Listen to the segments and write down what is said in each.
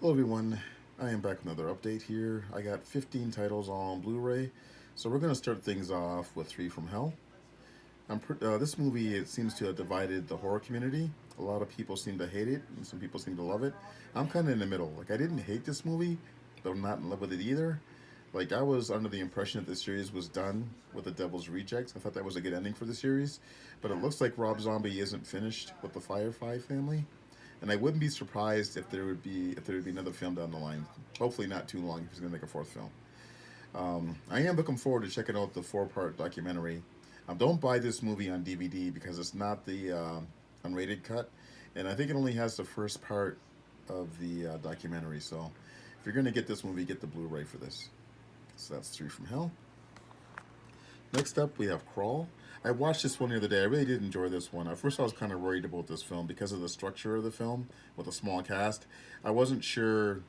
Hello everyone, I am back with another update here. I got 15 titles on Blu-ray, so we're going to start things off with 3 from Hell. This movie, it seems to have divided the horror community. A lot of people seem to hate it, and some people seem to love it. I'm kind of in the middle. Like, I didn't hate this movie, but I'm not in love with it either. Like, I was under the impression that the series was done with The Devil's Rejects. I thought that was a good ending for the series, but it looks like Rob Zombie isn't finished with the Firefly family. And I wouldn't be surprised if there would be another film down the line. Hopefully not too long if he's gonna make a fourth film. I am looking forward to checking out the 4-part documentary. Don't buy this movie on DVD because it's not the unrated cut, and I think it only has the first part of the documentary. So if you're gonna get this movie, get the Blu-ray for this. So that's 3 from Hell. Next up, we have Crawl. I watched this one the other day. I really did enjoy this one. At first, I was kind of worried about this film because of the structure of the film with a small cast. I wasn't sure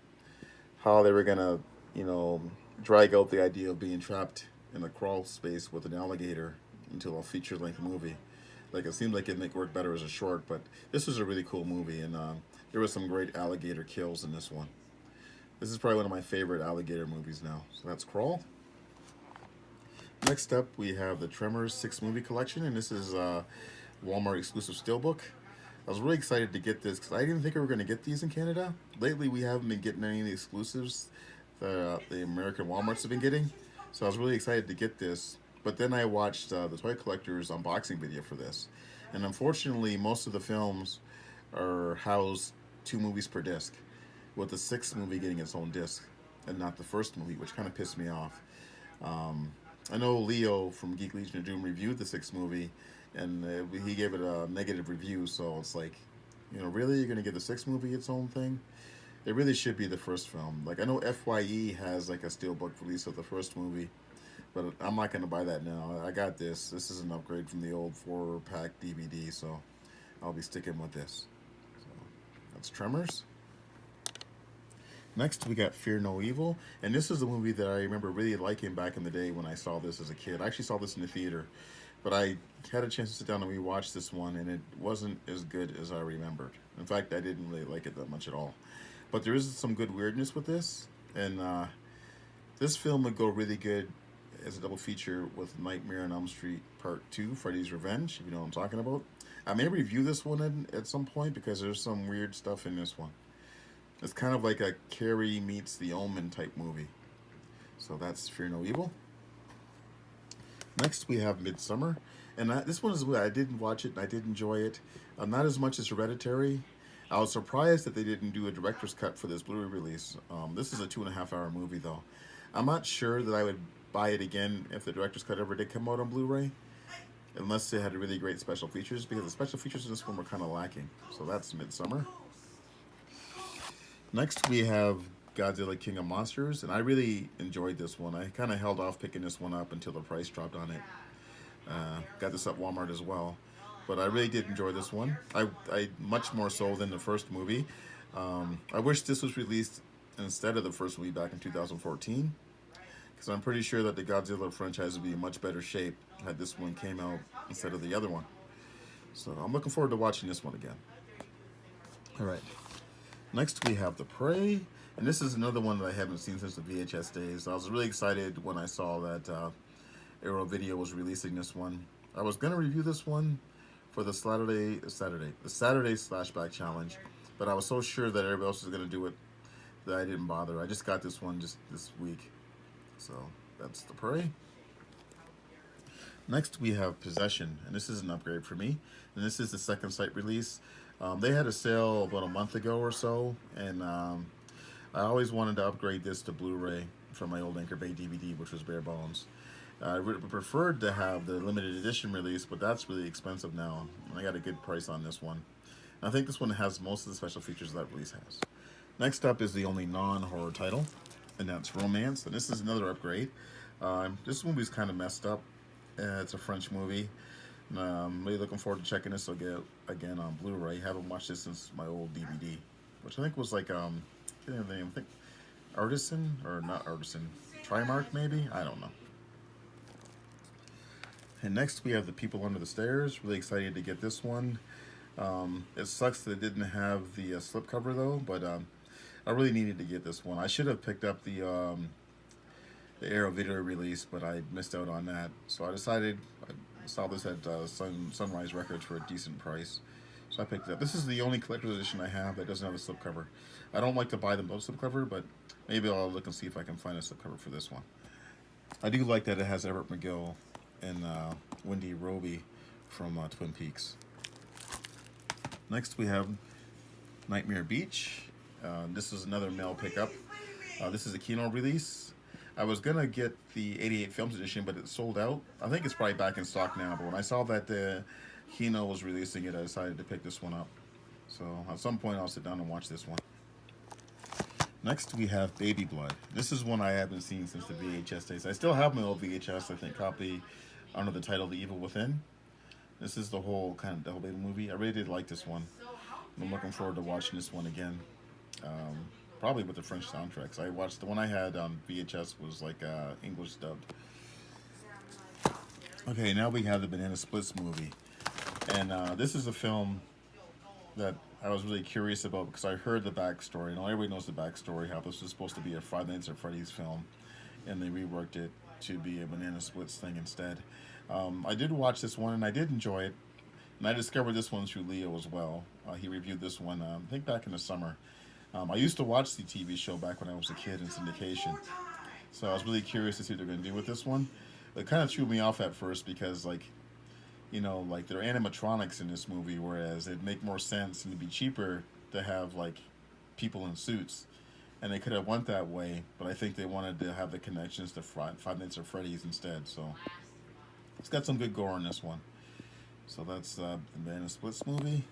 how they were gonna, you know, drag out the idea of being trapped in a crawl space with an alligator into a feature-length movie. Like it seemed like it'd make work better as a short, but this was a really cool movie, and there was some great alligator kills in this one. This is probably one of my favorite alligator movies now. So that's Crawl. Next up, we have the Tremors 6 movie collection, and this is Walmart exclusive steelbook. I was really excited to get this because I didn't think we were going to get these in Canada. Lately, we haven't been getting any of the exclusives that the American Walmarts have been getting, so I was really excited to get this. But then I watched the Toy Collector's unboxing video for this, and unfortunately, most of the films are housed 2 movies per disc, with the 6th movie getting its own disc and not the first movie, which kind of pissed me off. Um, I know Leo from Geek Legion of Doom reviewed the 6th movie, and he gave it a negative review. So it's like, really, you're gonna give the 6th movie its own thing? It really should be the first film. Like I know FYE has like a steelbook release of the first movie, but I'm not gonna buy that now. I got this. This is an upgrade from the old 4-pack DVD, so I'll be sticking with this. So that's Tremors. Next, we got Fear No Evil, and this is a movie that I remember really liking back in the day when I saw this as a kid. I actually saw this in the theater, but I had a chance to sit down and rewatch this one, and it wasn't as good as I remembered. In fact, I didn't really like it that much at all. But there is some good weirdness with this, and this film would go really good as a double feature with Nightmare on Elm Street Part 2, Freddy's Revenge, if you know what I'm talking about. I may review this one at some point because there's some weird stuff in this one. It's kind of like a Carrie meets the Omen type movie. So that's Fear No Evil. Next, we have Midsummer. And this one is I didn't watch it and I did enjoy it. Not as much as Hereditary. I was surprised that they didn't do a director's cut for this Blu-ray release. This is a 2.5-hour movie, though. I'm not sure that I would buy it again if the director's cut ever did come out on Blu-ray, unless it had really great special features, because the special features in this one were kind of lacking. So that's Midsummer. Next, we have Godzilla King of Monsters, and I really enjoyed this one. I kind of held off picking this one up until the price dropped on it. Got this at Walmart as well, but I really did enjoy this one. I much more so than the first movie. I wish this was released instead of the first movie back in 2014, because I'm pretty sure that the Godzilla franchise would be in much better shape had this one came out instead of the other one. So I'm looking forward to watching this one again. All right. Next, we have The Prey, and this is another one that I haven't seen since the VHS days. I was really excited when I saw that Arrow Video was releasing this one. I was gonna review this one for the Saturday Slashback Challenge, but I was so sure that everybody else was gonna do it that I didn't bother. I just got this one just this week, so that's The Prey. Next, we have Possession, and this is an upgrade for me. And this is the second site release. They had a sale about a month ago or so, and I always wanted to upgrade this to Blu-ray from my old Anchor Bay DVD, which was bare bones. I would preferred to have the limited edition release, but that's really expensive now, and I got a good price on this one. And I think this one has most of the special features that release has. Next up is the only non-horror title, and that's Romance, and this is another upgrade. This movie's kind of messed up. It's a French movie. I'm really looking forward to checking this again on Blu-ray. Haven't watched this since my old DVD, which I think was like I think Artisan or not Artisan, Trimark maybe. I don't know. And next we have The People Under the Stairs. Really excited to get this one. It sucks that it didn't have the slipcover though, but I really needed to get this one. I should have picked up the Arrow video release, but I missed out on that. So I decided, I saw this at Sunrise Records for a decent price. So I picked it up. This is the only collector's edition I have that doesn't have a slipcover. I don't like to buy them both slipcover, but maybe I'll look and see if I can find a slipcover for this one. I do like that it has Everett McGill and Wendy Roby from Twin Peaks. Next we have Nightmare Beach. This is another mail pickup. This is a Kino release. I was gonna get the 88 Films edition, but it's sold out. I think it's probably back in stock now, but when I saw that the Kino was releasing it, I decided to pick this one up. So at some point I'll sit down and watch this one. Next we have Baby Blood. This is one I haven't seen since the VHS days. I still have my old VHS, I think, copy under the title The Evil Within. This is the whole kind of double baby movie. I really did like this one. I'm looking forward to watching this one again. Probably with the French soundtracks. I watched the one I had on VHS was like English dubbed. Okay, now we have the Banana Splits movie, and this is a film that I was really curious about because I heard the backstory. And everybody knows the backstory. How this was supposed to be a Five Nights at Freddy's film, and they reworked it to be a Banana Splits thing instead. I did watch this one and I did enjoy it, and I discovered this one through Leo as well. He reviewed this one, I think, back in the summer. I used to watch the TV show back when I was a kid in syndication, so I was really curious to see what they're going to do with this one. It kind of threw me off at first because, like, you know, like they're animatronics in this movie, whereas it'd make more sense and it'd be cheaper to have like people in suits, and they could have went that way. But I think they wanted to have the connections to Five Nights at Freddy's instead. So it's got some good gore in this one. So that's the Banana Splits movie.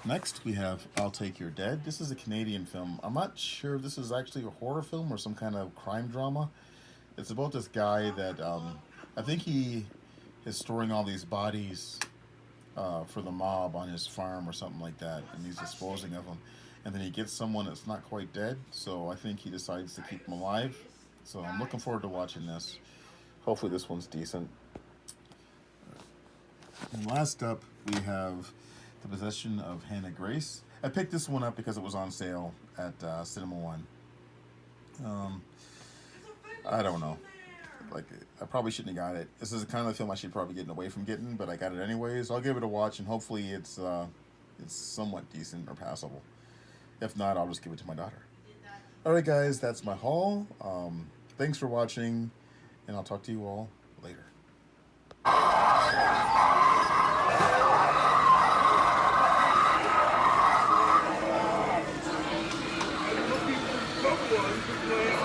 Next, we have I'll Take Your Dead. This is a Canadian film. I'm not sure if this is actually a horror film or some kind of crime drama. It's about this guy that I think he is storing all these bodies for the mob on his farm or something like that, and he's disposing of them. And then he gets someone that's not quite dead, so I think he decides to keep them alive. So I'm looking forward to watching this. Hopefully this one's decent. And last up, we have The Possession of Hannah Grace. I picked this one up because it was on sale at Cinema One. I don't know. Like, I probably shouldn't have got it. This is the kind of film I should probably get away from getting, but I got it anyways. I'll give it a watch, and hopefully it's somewhat decent or passable. If not, I'll just give it to my daughter. Alright guys, that's my haul. Thanks for watching, and I'll talk to you all later. Someone